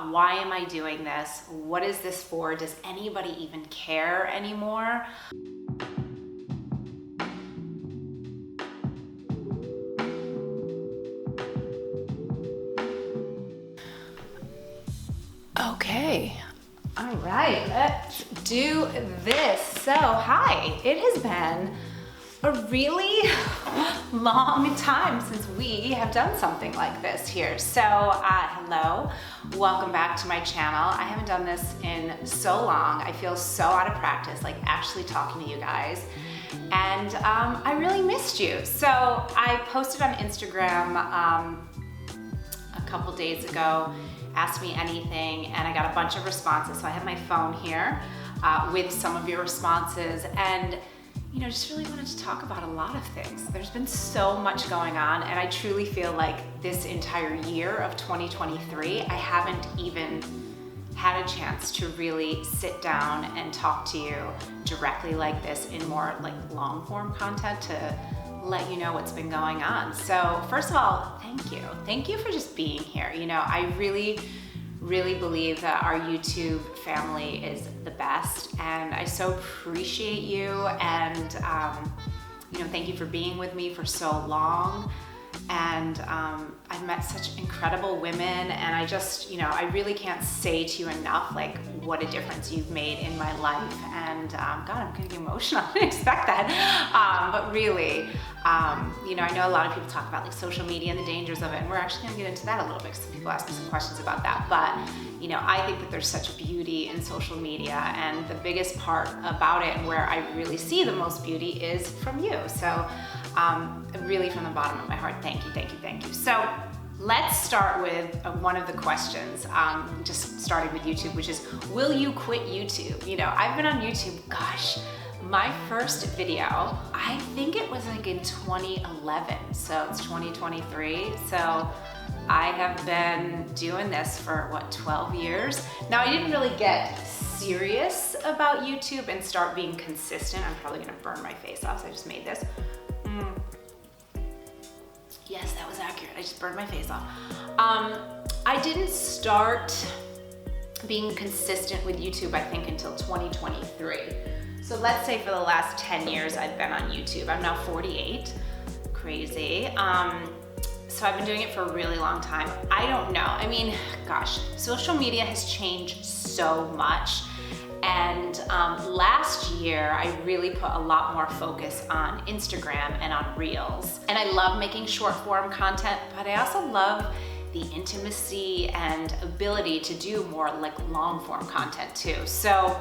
thought, why am I doing this? What is this for? Does anybody even care anymore? Okay. All right, let's do this. So, hi, it has been a really long time since we have done something like this here. So, hello, welcome back to my channel. I haven't done this in so long. I feel so out of practice, like actually talking to you guys. And I really missed you. So I posted on Instagram a couple days ago, asked me anything, and I got a bunch of responses. So I have my phone here with some of your responses, and just really wanted to talk about a lot of things. There's been so much going on, and I truly feel like this entire year of 2023, I haven't even had a chance to really sit down and talk to you directly like this in more like long form content to let you know what's been going on. So first of all, thank you. Thank you for just being here. I really believe that our YouTube family is the best, and I so appreciate you, and thank you for being with me for so long. And I've met such incredible women, and I just, I really can't say to you enough, like, what a difference you've made in my life. And God, I'm getting emotional. I didn't expect that. But really, I know a lot of people talk about like social media and the dangers of it, and we're actually gonna get into that a little bit because some people ask me some questions about that. But, I think that there's such beauty in social media, and the biggest part about it and where I really see the most beauty is from you. So really from the bottom of my heart, thank you. So let's start with one of the questions, just starting with YouTube, which is, will you quit YouTube? I've been on YouTube, gosh, my first video, I think it was like in 2011, so it's 2023. So I have been doing this for 12 years. Now, I didn't really get serious about YouTube and start being consistent. I'm probably gonna burn my face off, so I just made this. Yes, that was accurate. I just burned my face off. I didn't start being consistent with YouTube, I think, until 2023. So let's say for the last 10 years I've been on YouTube. I'm now 48, crazy. So I've been doing it for a really long time. I don't know, gosh, social media has changed so much. And last year, I really put a lot more focus on Instagram and on Reels. And I love making short form content, but I also love the intimacy and ability to do more like long form content too. So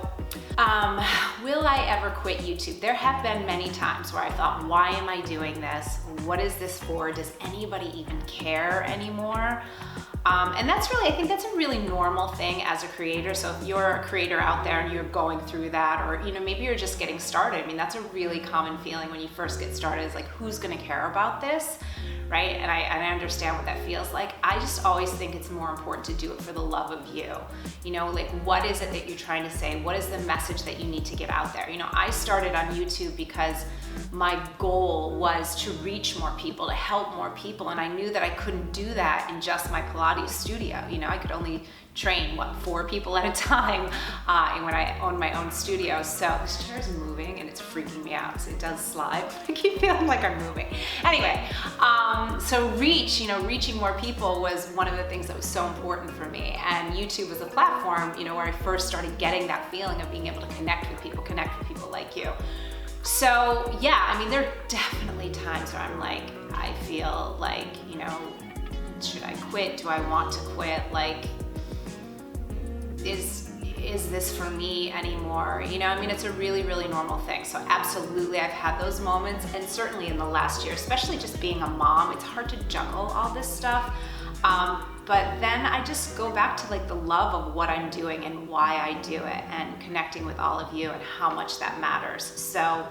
will I ever quit YouTube? There have been many times where I thought, why am I doing this? What is this for? Does anybody even care anymore? And that's really, I think that's a really normal thing as a creator. So if you're a creator out there and you're going through that, or maybe you're just getting started, that's a really common feeling when you first get started, is like, who's gonna care about this, right? And I understand what that feels like. I just always think it's more important to do it for the love of you. Like, what is it that you're trying to say? What is the message that you need to get out there? I started on YouTube because my goal was to reach more people, to help more people, and I knew that I couldn't do that in just my Pilates studio. I could only train 4 people at a time when I owned my own studio. So this chair is moving and it's freaking me out. So it does slide. I keep feeling like I'm moving. Anyway, so reaching more people was one of the things that was so important for me. And YouTube was a platform, where I first started getting that feeling of being able to connect with people like you. So yeah, there are definitely times where I'm like, I feel like, should I quit? Do I want to quit? Like, is this for me anymore? It's a really, really normal thing. So absolutely, I've had those moments, and certainly in the last year, especially just being a mom, it's hard to juggle all this stuff. But then I just go back to like the love of what I'm doing and why I do it, and connecting with all of you and how much that matters. So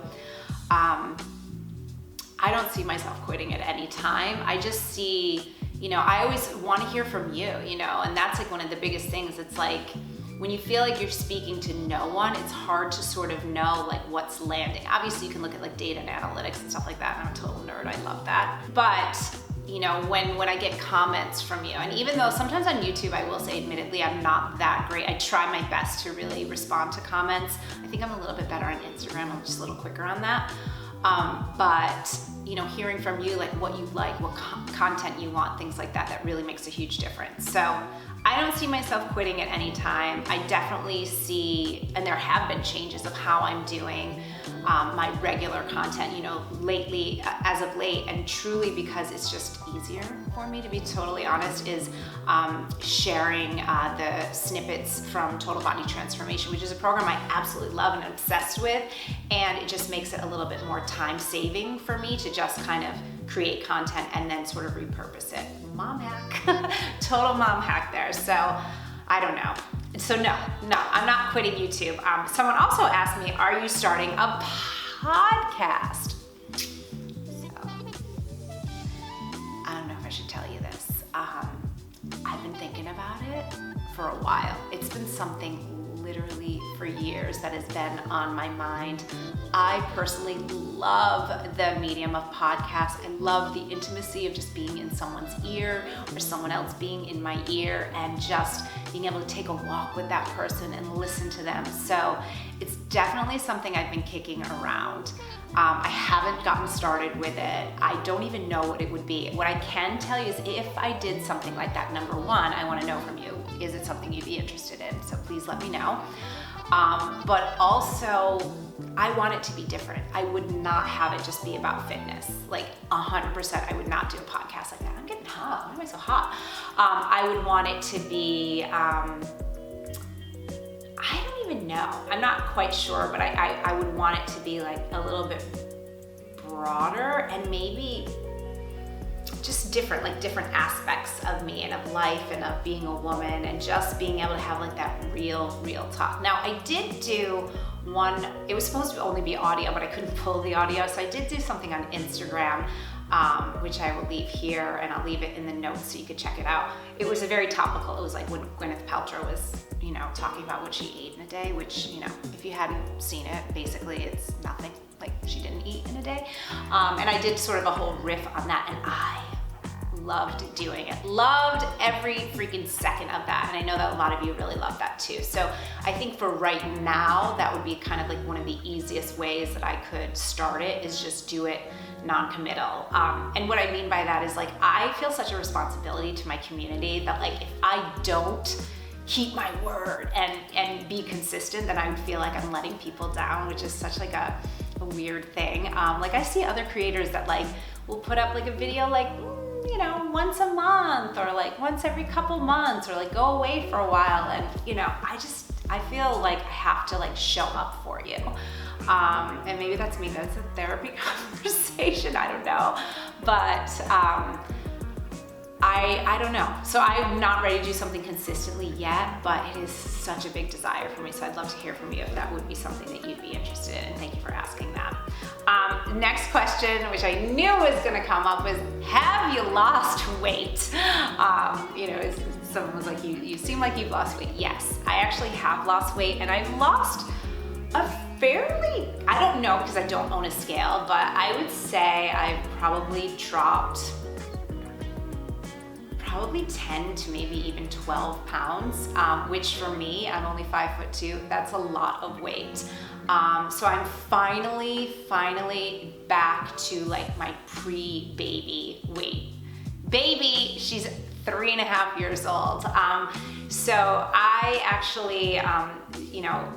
I don't see myself quitting at any time. I just see, I always want to hear from you, and that's like one of the biggest things. It's like, when you feel like you're speaking to no one, it's hard to sort of know like what's landing. Obviously you can look at like data and analytics and stuff like that, and I'm a total nerd, I love that. But you know, when I get comments from you, and even though sometimes on YouTube, I will say, admittedly, I'm not that great. I try my best to really respond to comments. I think I'm a little bit better on Instagram. I'm just a little quicker on that. But, you know, hearing from you, like what you like, what content you want, things like that, that really makes a huge difference. So I don't see myself quitting at any time. I definitely see, and there have been changes of how I'm doing my regular content, you know, lately, as of late, and truly because it's just easier for me, to be totally honest, is sharing the snippets from Total Body Transformation, which is a program I absolutely love and I'm obsessed with, and it just makes it a little bit more time saving for me to just kind of create content and then sort of repurpose it. Mom hack, total mom hack there. So I don't know. So no, I'm not quitting YouTube. Someone also asked me, are you starting a podcast? So I don't know if I should tell you this. I've been thinking about it for a while. It's been something literally for years that has been on my mind. I personally love the medium of podcasts. I love the intimacy of just being in someone's ear or someone else being in my ear and just being able to take a walk with that person and listen to them. So it's definitely something I've been kicking around. I haven't gotten started with it. I don't even know what it would be. What I can tell you is if I did something like that, number one, I want to know from you, is it something you'd be interested in? So please let me know. But also, I want it to be different. I would not have it just be about fitness. Like 100%, I would not do a podcast like that. I'm getting hot. Why am I so hot? I would want it to be, I don't even know. I'm not quite sure, but I would want it to be like a little bit broader and maybe just different, like different aspects of me and of life and of being a woman and just being able to have like that real talk. Now, I did do one, it was supposed to only be audio, but I couldn't pull the audio. So I did do something on Instagram, which I will leave here and I'll leave it in the notes so you could check it out. It was a very topical, it was like when Gwyneth Paltrow was, you know, talking about what she ate in a day, which, you know, if you hadn't seen it, basically it's nothing, like she didn't eat in a day. And I did sort of a whole riff on that and I loved doing it. Loved every freaking second of that. And I know that a lot of you really love that too. So I think for right now, that would be kind of like one of the easiest ways that I could start it is just do it non-committal. And what I mean by that is like, I feel such a responsibility to my community that like, if I don't keep my word and be consistent, then I would feel like I'm letting people down, which is such like a weird thing. Like I see other creators that like will put up like a video like, you know, once a month or like once every couple months or like go away for a while. And, you know, I feel like I have to like show up for you. And maybe that's me, that's a therapy conversation, I don't know. But I don't know. So I'm not ready to do something consistently yet, but it is such a big desire for me. So I'd love to hear from you if that would be something that you'd be interested in. And thank you for asking that. Next question, which I knew was gonna come up, was, have you lost weight? You know, someone was like, you seem like you've lost weight. Yes, I actually have lost weight and I've lost a fairly, I don't know because I don't own a scale, but I would say I've probably dropped probably 10 to maybe even 12 pounds, which for me, I'm only 5'2", that's a lot of weight. So I'm finally back to like my pre-baby weight. Baby, she's 3.5 years old. So I actually, you know,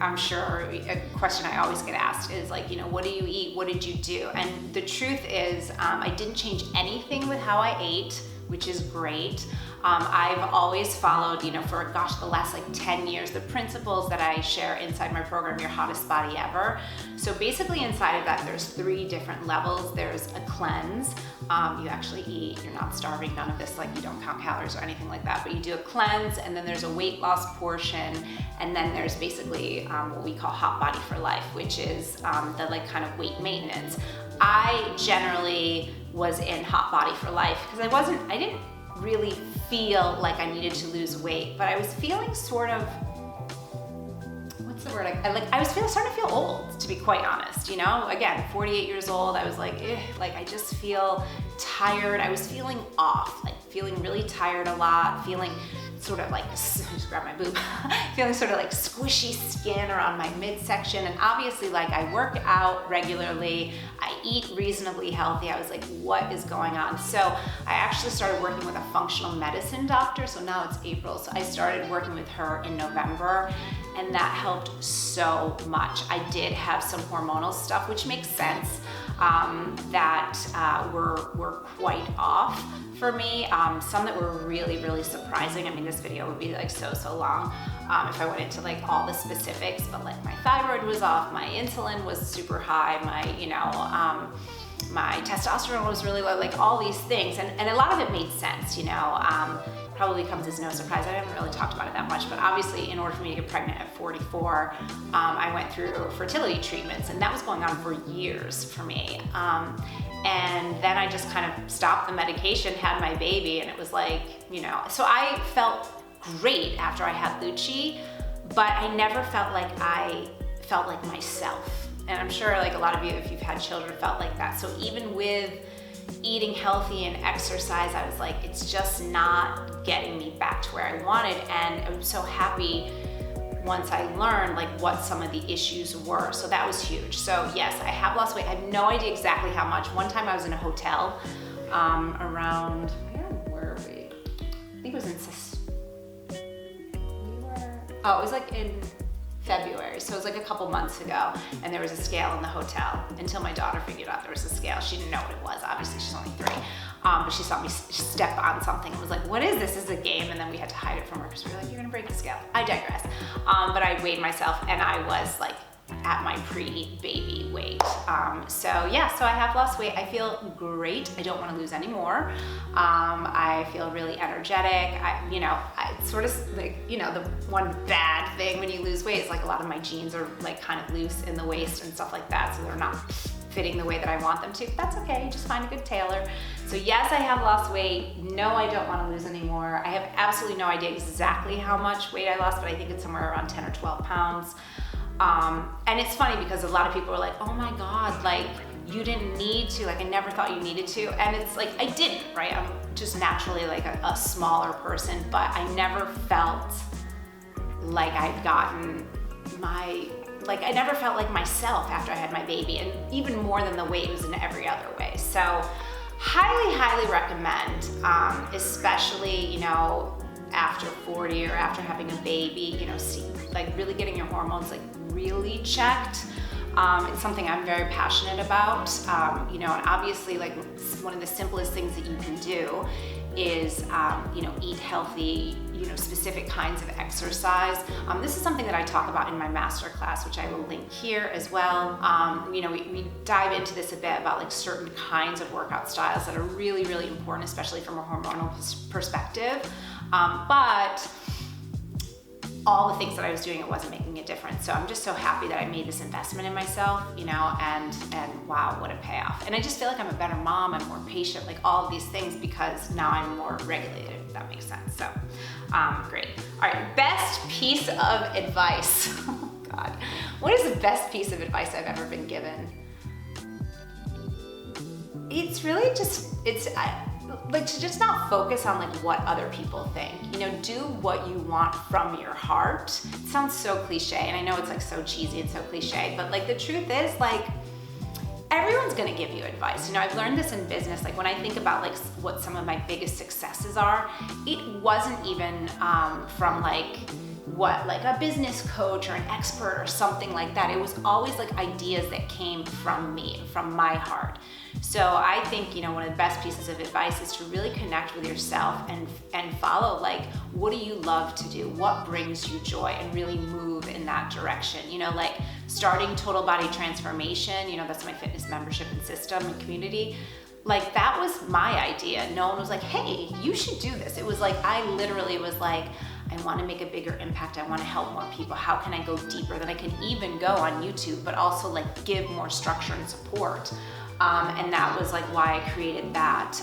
I'm sure a question I always get asked is like, you know, what do you eat? What did you do? And the truth is, I didn't change anything with how I ate, which is great. I've always followed, you know, for gosh, the last like 10 years, the principles that I share inside my program, Your Hottest Body Ever. So basically inside of that, there's 3 different levels. There's a cleanse. You actually eat, you're not starving, none of this, like you don't count calories or anything like that, but you do a cleanse, and then there's a weight loss portion, and then there's basically what we call Hot Body for Life, which is the like kind of weight maintenance. I generally was in Hot Body for Life because I didn't really feel like I needed to lose weight, but I was feeling sort of, what's the word? I was starting to feel old, to be quite honest, you know? Again, 48 years old, I was like, like I just feel tired. I was feeling off, like feeling really tired a lot, feeling sort of like, just grab my boob, feeling sort of like squishy skin around my midsection. And obviously, like, I work out regularly, I eat reasonably healthy. I was like, what is going on? So I actually started working with a functional medicine doctor. So now it's April. So I started working with her in November, and that helped so much. I did have some hormonal stuff, which makes sense, that were quite off for me. Some that were really, really surprising. I mean, this video would be like so long if I went into like all the specifics, but like my thyroid was off, my insulin was super high, my testosterone was really low, like all these things. And a lot of it made sense, probably comes as no surprise. I haven't really talked about it that much, but obviously in order for me to get pregnant at 44, I went through fertility treatments, and that was going on for years for me. And then I just kind of stopped the medication, had my baby, and it was like, so I felt great after I had Lucci, but I never felt like I felt like myself. And I'm sure like a lot of you, if you've had children, felt like that. So even with eating healthy and exercise, I was like, it's just not getting me back to where I wanted. And I'm so happy once I learned like what some of the issues were. So that was huge. So yes, I have lost weight. I have no idea exactly how much. One time I was in a hotel around, where were we? I think it was it was like in February, so it was like a couple months ago, and there was a scale in the hotel until my daughter figured out there was a scale. She didn't know what it was, obviously she's only 3, but she saw me step on something and was like, what is this? This is a game. And then we had to hide it from her because we were like, you're gonna break the scale. I digress. But I weighed myself, and I was like at my pre-baby weight. So yeah, so I have lost weight. I feel great. I don't want to lose any more. I feel really energetic. It's sort of like, the one bad thing when you lose weight is like a lot of my jeans are like kind of loose in the waist and stuff like that, so they're not fitting the way that I want them to. But that's okay, just find a good tailor. So yes, I have lost weight. No, I don't want to lose anymore. I have absolutely no idea exactly how much weight I lost, but I think it's somewhere around 10 or 12 pounds. And it's funny because a lot of people are like, oh my God, like you didn't need to, like I never thought you needed to. And it's like, I didn't, right? I'm just naturally like a smaller person, but I never felt like I'd gotten I never felt like myself after I had my baby, and even more than the weight, it was in every other way. So highly recommend, especially, after 40 or after having a baby, like really getting your hormones like really checked. It's something I'm very passionate about, and obviously like one of the simplest things that you can do is, eat healthy, specific kinds of exercise. This is something that I talk about in my masterclass, which I will link here as well. We dive into this a bit about like certain kinds of workout styles that are really, really important, especially from a hormonal perspective. But all the things that I was doing, it wasn't making a difference. So I'm just so happy that I made this investment in myself, and wow, what a payoff. And I just feel like I'm a better mom, I'm more patient, like all of these things, because now I'm more regulated, if that makes sense. So, great. All right, best piece of advice. Oh God, what is the best piece of advice I've ever been given? It's really just, like to just not focus on like what other people think. Do what you want from your heart. It sounds so cliche, and I know it's like so cheesy and so cliche, but like the truth is, like, everyone's gonna give you advice. I've learned this in business. Like when I think about like what some of my biggest successes are, it wasn't even from like what like a business coach or an expert or something like that. It was always like ideas that came from me, from my heart. So I think, one of the best pieces of advice is to really connect with yourself and follow like, what do you love to do? What brings you joy? And really move in that direction. Like starting Total Body Transformation, that's my fitness membership and system and community. Like that was my idea. No one was like, hey, you should do this. It was like, I literally was like, I want to make a bigger impact. I want to help more people. How can I go deeper? That I can even go on YouTube, but also like give more structure and support. And that was like why I created that.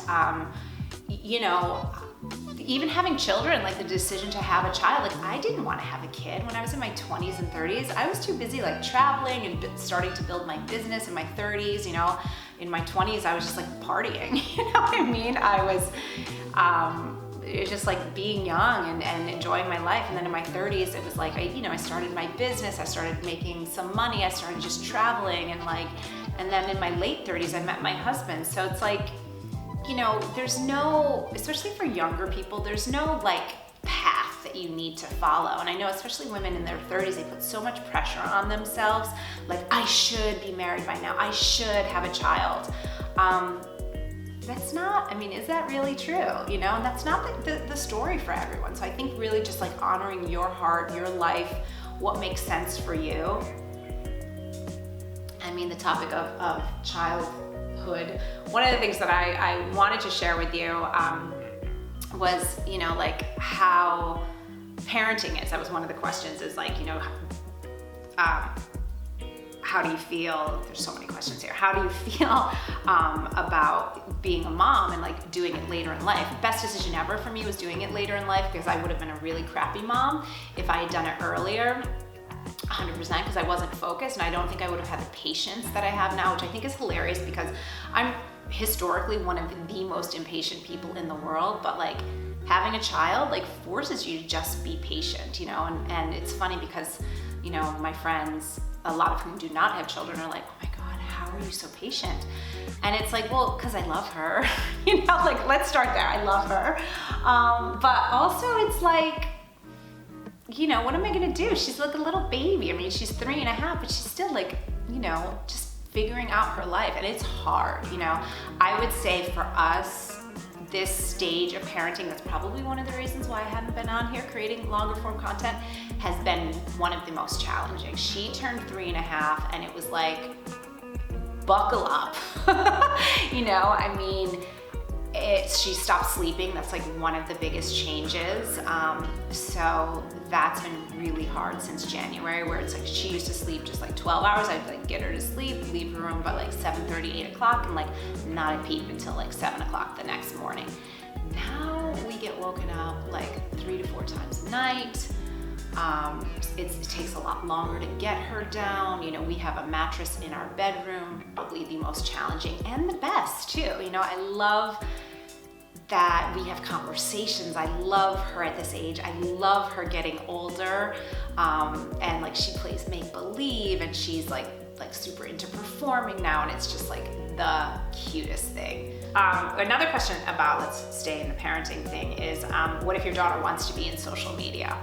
Even having children, like the decision to have a child, like I didn't want to have a kid when I was in my 20s and 30s. I was too busy like traveling and starting to build my business in my 30s. in my 20s, I was just like partying, you know what I mean? I was, it was just like being young and enjoying my life. And then in my 30s, it was like, I started my business, I started making some money, I started just traveling and then in my late 30s, I met my husband. So it's like, there's no, especially for younger people, there's no like path that you need to follow. And I know especially women in their 30s, they put so much pressure on themselves. Like, I should be married by now. I should have a child. That's not, is that really true? And that's not the story for everyone. So I think really just like honoring your heart, your life, what makes sense for you. The topic of childhood, one of the things that I wanted to share with you was, like how parenting is. That was one of the questions, is like, how do you feel? There's so many questions here. How do you feel about being a mom and like doing it later in life? Best decision ever for me was doing it later in life, because I would have been a really crappy mom if I had done it earlier. 100%, because I wasn't focused, and I don't think I would have had the patience that I have now, which I think is hilarious because I'm historically one of the most impatient people in the world, but like having a child like forces you to just be patient, and it's funny because, my friends, a lot of whom do not have children, are like, oh my God, how are you so patient? And it's like, well, because I love her, like let's start there. I love her. But also it's like, what am I gonna do? She's like a little baby. She's 3.5, but she's still like, just figuring out her life, and it's hard, I would say for us, this stage of parenting, that's probably one of the reasons why I haven't been on here creating longer form content, has been one of the most challenging. She turned 3.5 and it was like, buckle up. She stopped sleeping. That's like one of the biggest changes. So that's been really hard since January, where it's like she used to sleep just like 12 hours. I'd like get her to sleep, leave her room by like 7:30, 8 o'clock, and like not a peep until like 7 o'clock the next morning. Now we get woken up like 3 to 4 times a night. It takes a lot longer to get her down. We have a mattress in our bedroom, probably the most challenging and the best too. I love that we have conversations. I love her at this age. I love her getting older. And like she plays make believe, and she's like super into performing now, and it's just like the cutest thing. Another question about, let's stay in the parenting thing, is what if your daughter wants to be in social media?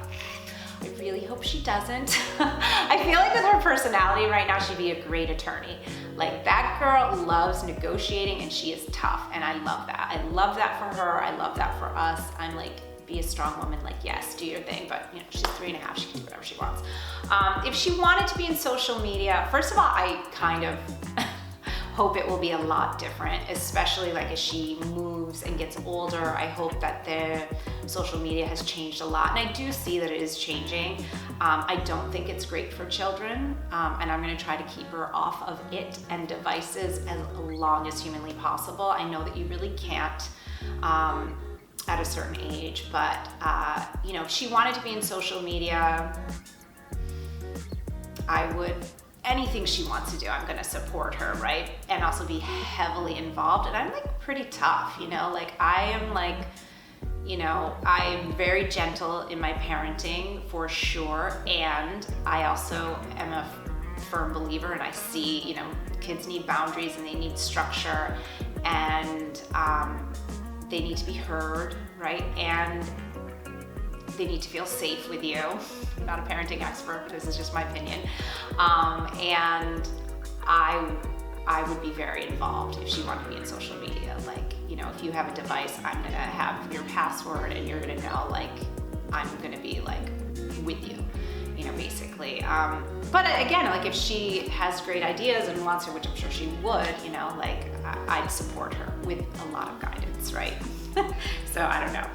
I really hope she doesn't. I feel like with her personality right now, she'd be a great attorney. Like, that girl loves negotiating, and she is tough, and I love that. I love that for her. I love that for us. I'm like, be a strong woman, like, yes, do your thing, but she's 3.5, she can do whatever she wants. If she wanted to be in social media, first of all, I kind of hope it will be a lot different, especially like as she moves and gets older. I hope that the social media has changed a lot, and I do see that it is changing. I don't think it's great for children, and I'm going to try to keep her off of it and devices as long as humanly possible. I know that you really can't at a certain age, but if she wanted to be in social media, I would, anything she wants to do, I'm gonna support her, right? And also be heavily involved. And I'm like pretty tough, like I am like, I'm very gentle in my parenting for sure. And I also am a firm believer, and I see, kids need boundaries and they need structure, and they need to be heard, right? And they need to feel safe with you. I'm not a parenting expert, but this is just my opinion. And I would be very involved if she wanted to be in social media. Like, if you have a device, I'm gonna have your password, and you're gonna know, like, I'm gonna be like with you, basically. But again, like if she has great ideas and wants to, which I'm sure she would, like I'd support her with a lot of guidance, right? So I don't know.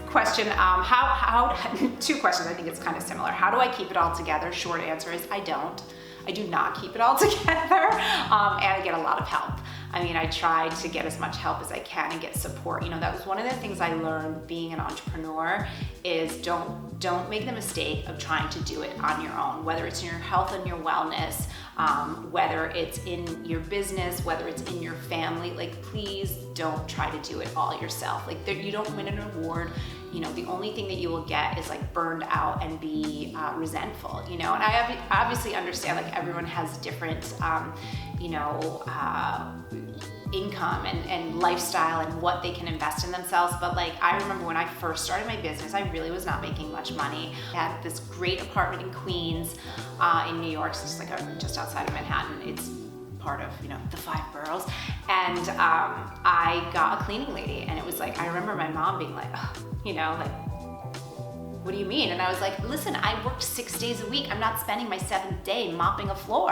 Question, how, two questions, I think it's kind of similar. How do I keep it all together? Short answer is I don't. I do not keep it all together, and I get a lot of help. I mean, I try to get as much help as I can and get support. You know, that was one of the things I learned being an entrepreneur is don't make the mistake of trying to do it on your own, whether it's in your health and your wellness, whether it's in your business, whether it's in your family. Like, please don't try to do it all yourself. Like, you don't win an award. You know, the only thing that you will get is like burned out and be resentful, you know. And I obviously understand like everyone has different, income and lifestyle and what they can invest in themselves. But like, I remember when I first started my business, I really was not making much money. I had this great apartment in Queens, in New York, so it's like just outside of Manhattan. It's part of, you know, the 5 boroughs. And I got a cleaning lady, and it was like, I remember my mom being like, oh, you know, like, what do you mean? And I was like, listen, I worked 6 days a week. I'm not spending my 7th day mopping a floor.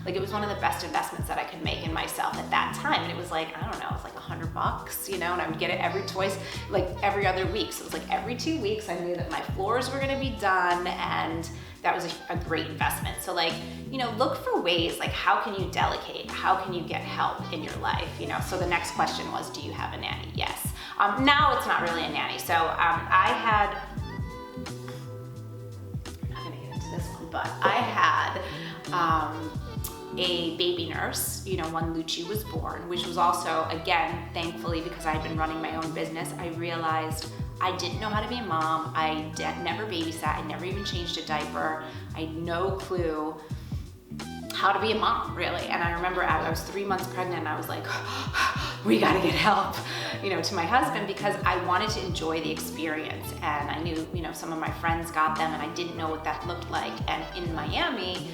Like, it was one of the best investments that I could make in myself at that time. And it was like, I don't know, it was like $100, you know, and I would get it every other week. So it was like every 2 weeks, I knew that my floors were gonna be done, and that was a great investment. So like, you know, look for ways, like, how can you delegate? How can you get help in your life? You know, so the next question was, do you have a nanny? Yes. Now it's not really a nanny. So I had, but I had a baby nurse, you know, when Lucci was born, which was also, again, thankfully, because I'd been running my own business, I realized I didn't know how to be a mom. I never babysat. I never even changed a diaper. I had no clue how to be a mom, really. And I remember I was 3 months pregnant, and I was like, we gotta get help, you know, to my husband, because I wanted to enjoy the experience. And I knew, you know, some of my friends got them, and I didn't know what that looked like. And in Miami,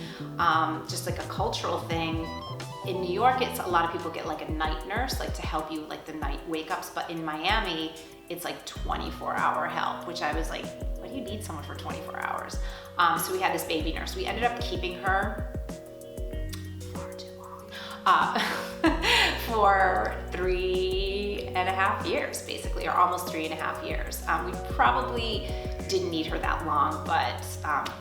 just like a cultural thing, in New York, it's a lot of people get like a night nurse, like to help you, like the night wake-ups. But in Miami, it's like 24-hour help, which I was like, why do you need someone for 24 hours? So we had this baby nurse. We ended up keeping her for 3.5 years, basically, or almost 3.5 years. We probably didn't need her that long, but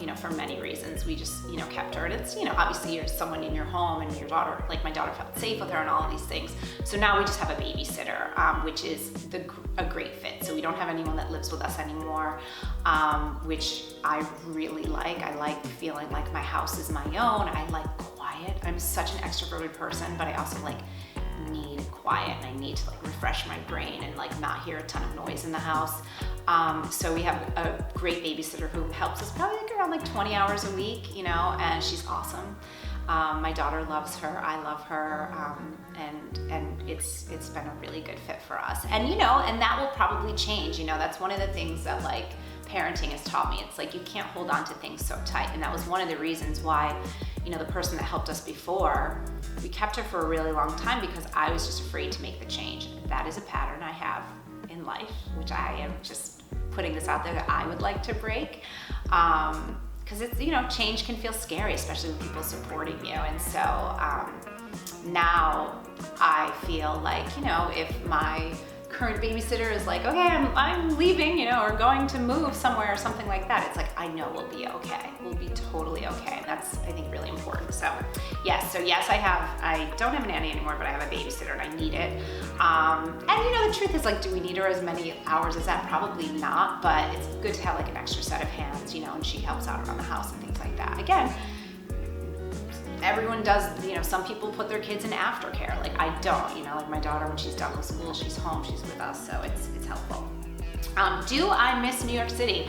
you know, for many reasons, we just, you know, kept her. And it's, you know, obviously you're someone in your home, and your daughter, like my daughter, felt safe with her and all of these things. So now we just have a babysitter, which is a great fit. So we don't have anyone that lives with us anymore, which I really like. I like feeling like my house is my own. I like quiet. I'm such an extroverted person, but I also like need quiet, and I need to like refresh my brain and like not hear a ton of noise in the house. So we have a great babysitter who helps us probably like around like 20 hours a week, you know, and she's awesome. My daughter loves her, I love her, and it's been a really good fit for us. And you know, and that will probably change, you know, that's one of the things that like parenting has taught me. It's like you can't hold on to things so tight, and that was one of the reasons why, you know, the person that helped us before, we kept her for a really long time, because I was just afraid to make the change. That is a pattern I have in life, which I am just putting this out there that I would like to break. Because it's, you know, change can feel scary, especially with people supporting you. And so now I feel like, you know, if my current babysitter is like, okay, I'm leaving, you know, or going to move somewhere or something like that, it's like, I know we'll be okay. We'll be totally okay. And that's, I think, really important. So yes, I don't have a nanny anymore, but I have a babysitter, and I need it. And you know, the truth is, like, do we need her as many hours as that? Probably not, but it's good to have like an extra set of hands, you know, and she helps out around the house and things like that. Again, everyone does, you know, some people put their kids in aftercare. Like, I don't, you know, like my daughter, when she's done with school, she's home, she's with us, so it's helpful. Do I miss New York City?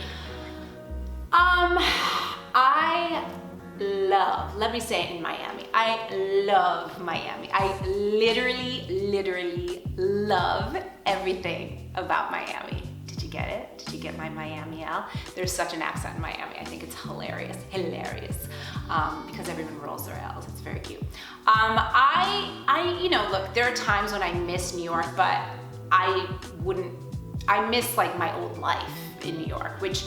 Let me say it in Miami. I love Miami. I literally love everything about Miami. Did you get it? Did you get my Miami L? There's such an accent in Miami. I think it's hilarious, because everyone rolls their L's. It's very cute. You know, look, there are times when I miss New York, but I miss like my old life in New York, which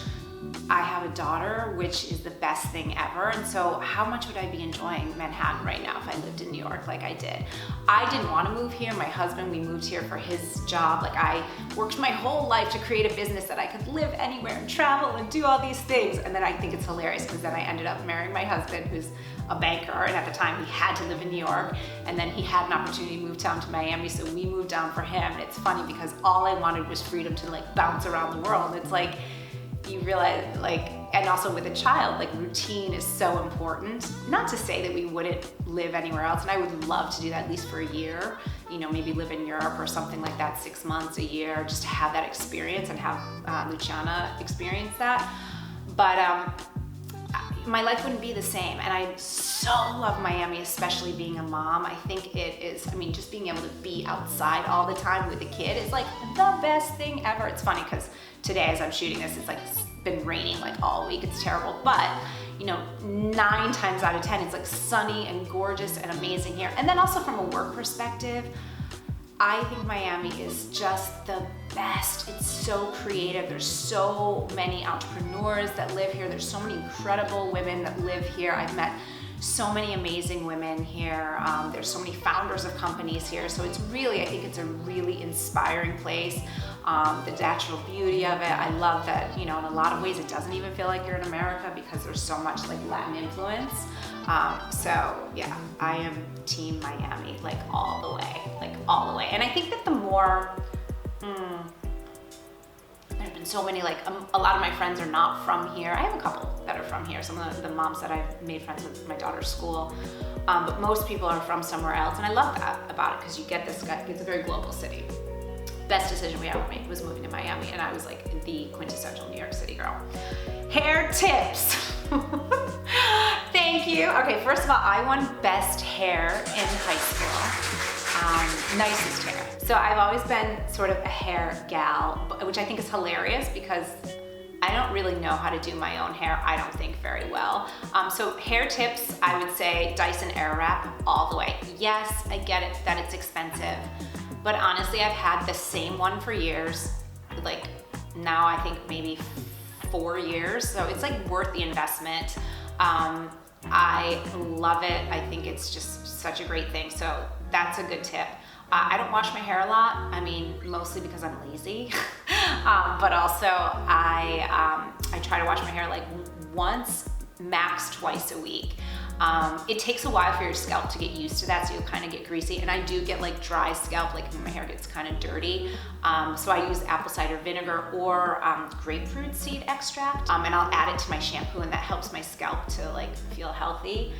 I have a daughter, which is the best thing ever. And so how much would I be enjoying Manhattan right now if I lived in New York like I did? I didn't want to move here. My husband, we moved here for his job. Like I worked my whole life to create a business that I could live anywhere and travel and do all these things. And then I think it's hilarious because then I ended up marrying my husband, who's a banker. And at the time he had to live in New York. And then he had an opportunity to move down to Miami. So we moved down for him. And it's funny because all I wanted was freedom to like bounce around the world. It's like, you realize like, and also with a child, like routine is so important. Not to say that we wouldn't live anywhere else, and I would love to do that at least for a year, you know, maybe live in Europe or something like that, 6 months, a year, just to have that experience and have Luciana experience that. But my life wouldn't be the same, and I so love Miami, especially being a mom. I think it is, I mean, just being able to be outside all the time with a kid is like the best thing ever. It's funny because today as I'm shooting this, it's like been raining like all week. It's terrible, but you know, 9 times out of 10, it's like sunny and gorgeous and amazing here. And then also from a work perspective, I think Miami is just the best. It's so creative. There's so many entrepreneurs that live here. There's so many incredible women that live here. I've met so many amazing women here. There's so many founders of companies here. So it's really, I think it's a really inspiring place. The natural beauty of it. I love that, you know, in a lot of ways it doesn't even feel like you're in America because there's so much like Latin influence. So yeah, I am team Miami, like all the way, like all the way. And I think that the more, there's been so many, like a lot of my friends are not from here. I have a couple that are from here. Some of the moms that I've made friends with my daughter's school. But most people are from somewhere else. And I love that about it because you get this, it's a very global city. Best decision we ever made was moving to Miami, and I was like the quintessential New York City girl. Hair tips. Thank you. Okay, first of all, I won best hair in high school. Nicest hair. So I've always been sort of a hair gal, which I think is hilarious because I don't really know how to do my own hair, I don't think, very well. So hair tips, I would say Dyson Airwrap all the way. Yes, I get it that it's expensive. But honestly, I've had the same one for years, like now I think maybe 4 years. So it's like worth the investment. I love it. I think it's just such a great thing. So that's a good tip. I don't wash my hair a lot. I mean, mostly because I'm lazy. But also I try to wash my hair like once, max twice a week. It takes a while for your scalp to get used to that, so you'll kind of get greasy. And I do get like dry scalp, like my hair gets kind of dirty. So I use apple cider vinegar or grapefruit seed extract, and I'll add it to my shampoo, and that helps my scalp to like feel healthy.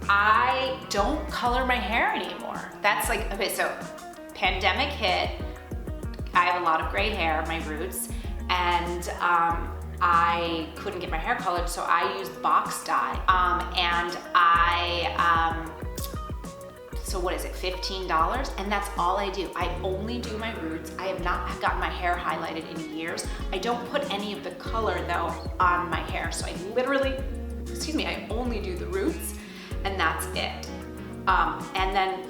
I don't color my hair anymore. That's like, okay, so pandemic hit, I have a lot of gray hair, my roots, and I couldn't get my hair colored, so I used box dye. And so what is it, $15? And that's all I do. I only do my roots. I have not gotten my hair highlighted in years. I don't put any of the color though on my hair. So I literally, I only do the roots and that's it. And then,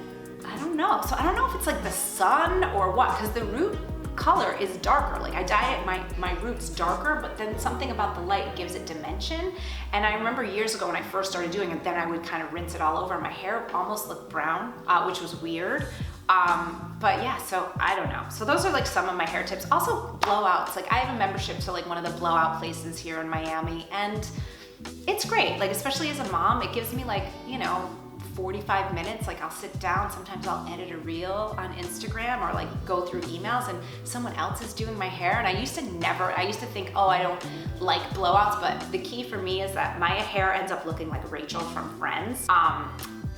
I don't know. So I don't know if it's like the sun or what, because the root color is darker. Like I dyed my roots darker, but then something about the light gives it dimension. And I remember years ago when I first started doing it, then I would kind of rinse it all over. My hair almost looked brown, which was weird. But yeah, so I don't know. So those are like some of my hair tips. Also blowouts. Like I have a membership to like one of the blowout places here in Miami, and it's great. Like especially as a mom, it gives me like, 45 minutes, like I'll sit down, sometimes I'll edit a reel on Instagram or like go through emails and someone else is doing my hair. And I used to think, oh, I don't like blowouts, but the key for me is that my hair ends up looking like Rachel from Friends.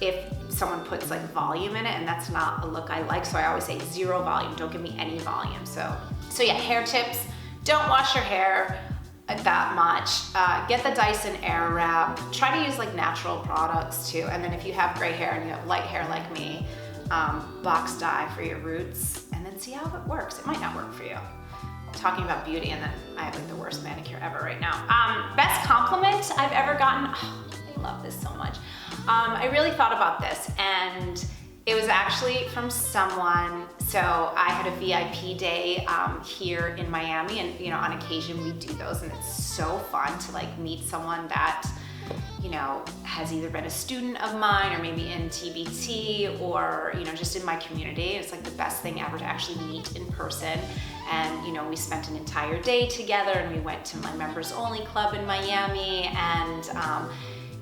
If someone puts like volume in it, and that's not a look I like, so I always say 0 volume, don't give me any volume. So yeah, hair tips, don't wash your hair that much. Get the Dyson Airwrap. Try to use like natural products too. And then if you have gray hair and you have light hair like me, box dye for your roots, and then see how it works. It might not work for you. Talking about beauty, and then I have like the worst manicure ever right now. Best compliment I've ever gotten. Oh, I love this so much. I really thought about this, and it was actually from someone So I had a VIP day here in Miami, and you know, on occasion we do those, and it's so fun to like meet someone that, you know, has either been a student of mine or maybe in TBT or, you know, just in my community. It's like the best thing ever to actually meet in person. And, you know, we spent an entire day together, and we went to my members only club in Miami, and,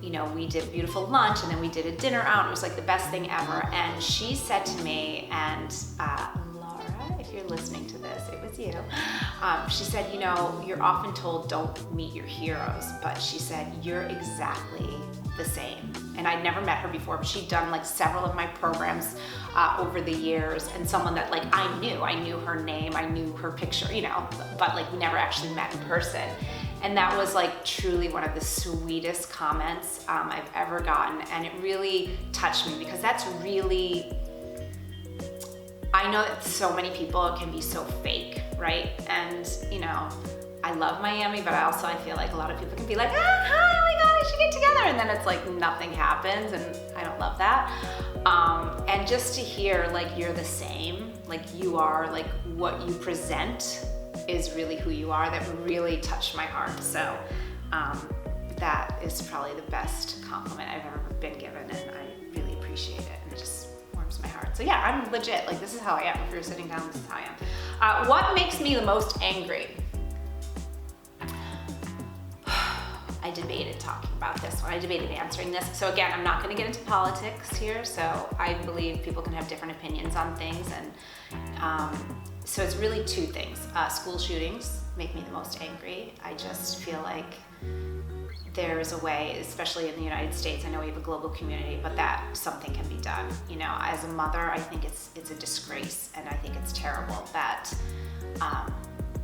you know, we did a beautiful lunch, and then we did a dinner out. It was like the best thing ever. And she said to me, and Laura, if you're listening to this, it was you. She said, you know, you're often told don't meet your heroes, but she said, you're exactly the same. And I'd never met her before, but she'd done like several of my programs over the years, and someone that like I knew her name, I knew her picture, you know, but like we never actually met in person. And that was like truly one of the sweetest comments I've ever gotten. And it really touched me, because that's really, I know that so many people can be so fake, right? And you know, I love Miami, but I feel like a lot of people can be like, hi, oh my God, we should get together. And then it's like nothing happens, and I don't love that. And just to hear like you're the same, like you are, like what you present is really who you are, that really touched my heart. So that is probably the best compliment I've ever been given, and I really appreciate it, and it just warms my heart. So yeah, I'm legit, like this is how I am. If you're sitting down, this is how I am. What makes me the most angry? I debated talking about this one. I debated answering this. So again, I'm not gonna get into politics here. So I believe people can have different opinions on things, and so it's really two things. School shootings make me the most angry. I just feel like there is a way, especially in the United States, I know we have a global community, but that something can be done. You know, as a mother, I think it's a disgrace, and I think it's terrible that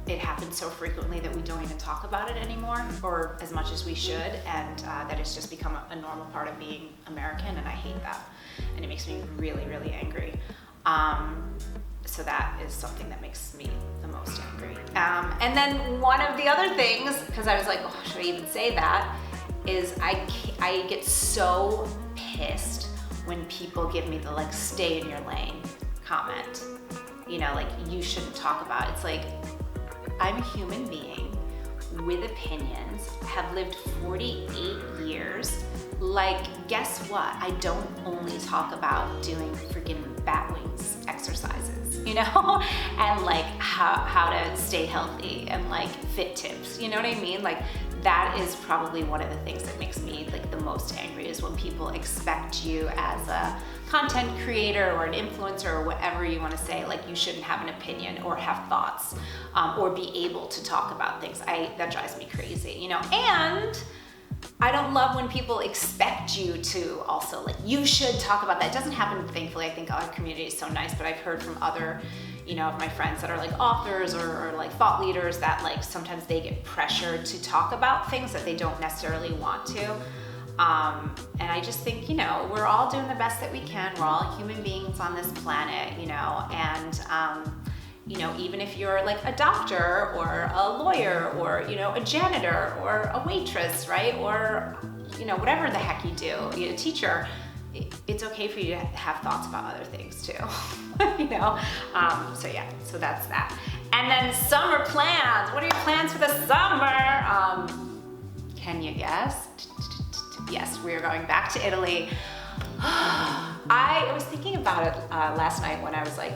it happens so frequently that we don't even talk about it anymore, or as much as we should, and that it's just become a normal part of being American, and I hate that. And it makes me really, really angry. So that is something that makes me the most angry. And then one of the other things, because I was like, oh, should I even say that, is I get so pissed when people give me the like stay in your lane comment. You know, like you shouldn't talk about it. It's like, I'm a human being with opinions, have lived 48 years. Like, guess what? I don't only talk about doing freaking bat wings exercises, you know? And like how to stay healthy, and like fit tips, you know what I mean? Like that is probably one of the things that makes me like the most angry, is when people expect you as a content creator or an influencer or whatever you want to say, like you shouldn't have an opinion or have thoughts or be able to talk about things. That drives me crazy, you know? And I don't love when people expect you to also, like, you should talk about that. It doesn't happen, thankfully. I think our community is so nice, but I've heard from other, you know, of my friends that are like authors or like thought leaders that like sometimes they get pressured to talk about things that they don't necessarily want to. And I just think, you know, we're all doing the best that we can. We're all human beings on this planet, you know, and, you know, even if you're like a doctor or a lawyer or, you know, a janitor or a waitress, right? Or, you know, whatever the heck you do, you're a teacher, it's okay for you to have thoughts about other things too, you know? So yeah, so that's that. And then summer plans. What are your plans for the summer? Can you guess? Yes, we are going back to Italy. I was thinking about it last night when I was like,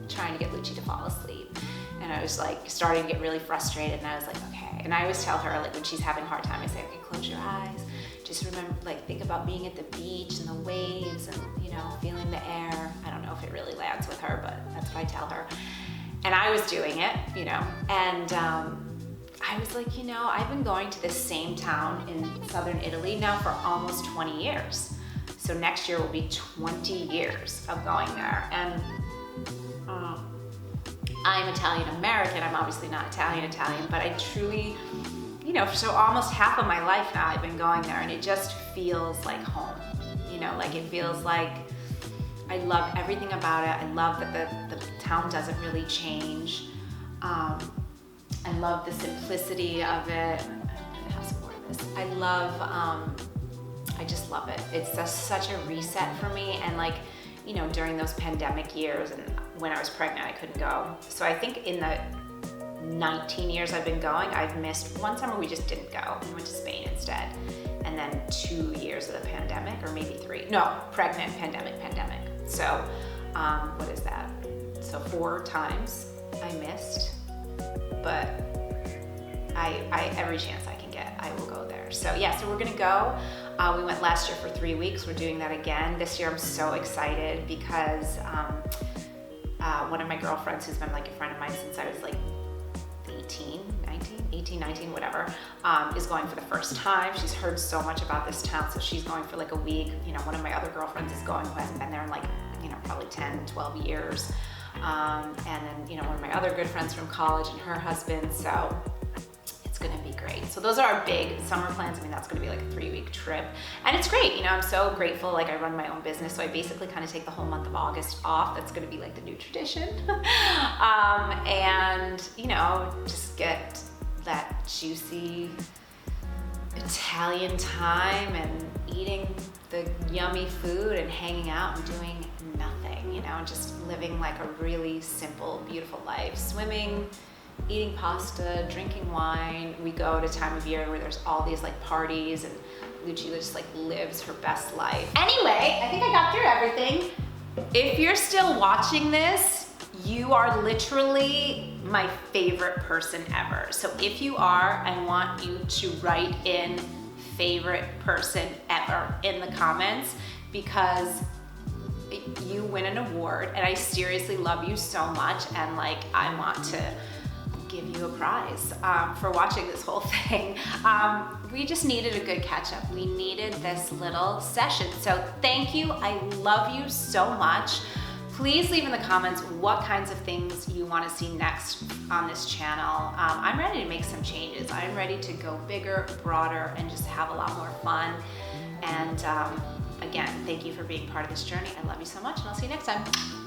trying to get Lucci to fall asleep, and I was like starting to get really frustrated, and I was like, okay. And I always tell her, like when she's having a hard time, I say, okay, close your eyes, just remember, like think about being at the beach and the waves and, you know, feeling the air. I don't know if it really lands with her, but that's what I tell her. And I was doing it, you know, and I was like, you know, I've been going to this same town in southern Italy now for almost 20 years. So next year will be 20 years of going there. And I'm Italian American. I'm obviously not Italian, but I truly, you know, so almost half of my life now I've been going there, and it just feels like home. You know, like it feels like I love everything about it. I love that the town doesn't really change. I love the simplicity of it. I'm gonna have some more of this. I just love it. It's just such a reset for me. And like, you know, during those pandemic years and when I was pregnant, I couldn't go. So I think in the 19 years I've been going, I've missed one summer we just didn't go. We went to Spain instead. And then 2 years of the pandemic, or maybe 3. No, pregnant, pandemic. So what is that? So 4 times I missed, but I every chance I can get, I will go there. So yeah, so we're gonna go. We went last year for 3 weeks. We're doing that again. This year I'm so excited because one of my girlfriends who's been like a friend of mine since I was like 18, 19, whatever, is going for the first time. She's heard so much about this town, so she's going for like a week. You know, one of my other girlfriends is going who hasn't been there in like, you know, probably 10, 12 years. And then, you know, one of my other good friends from college and her husband, so it's gonna be great. So those are our big summer plans. I mean, that's gonna be like a 3-week trip. And it's great, you know, I'm so grateful. Like I run my own business, so I basically kind of take the whole month of August off. That's gonna be like the new tradition. And, you know, just get that juicy Italian time and eating the yummy food and hanging out and doing nothing, you know, just living like a really simple, beautiful life. Swimming, eating pasta, drinking wine. We go at a time of year where there's all these like parties and Lucia just like lives her best life. Anyway, I think I got through everything. If you're still watching this, you are literally my favorite person ever. So if you are, I want you to write in favorite person ever in the comments, because you win an award and I seriously love you so much, and like I want to give you a prize for watching this whole thing. We just needed a good catch up. We needed this little session. So thank you, I love you so much. Please leave in the comments what kinds of things you want to see next on this channel. I'm ready to make some changes. I'm ready to go bigger, broader, and just have a lot more fun. And again, thank you for being part of this journey. I love you so much, and I'll see you next time.